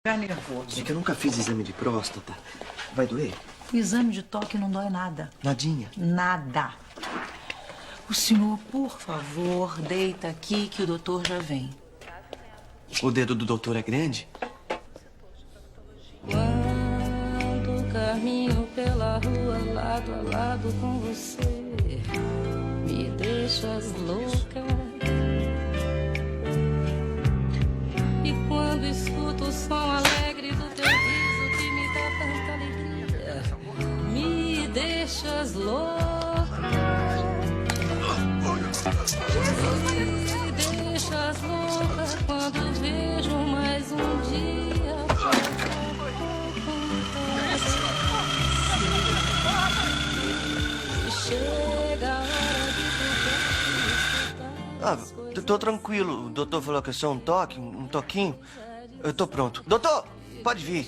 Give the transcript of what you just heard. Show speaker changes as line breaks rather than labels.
Ficar nervoso.
É que eu nunca fiz exame de próstata. Vai doer?
O exame de toque não dói nada.
Nadinha.
Nada. O senhor, por favor, deita aqui que o doutor já vem.
O dedo do doutor é grande?
Quando caminho pela rua lado a lado com você, me deixas louca. E quando escuto o som alegre do teu riso que me dá tanta alegria, me deixas louca. Me deixas louca quando vejo mais um dia. Chega a hora de tu
Tô tranquilo. O doutor falou que é só um toque, um toquinho. Eu tô pronto. Doutor, pode vir.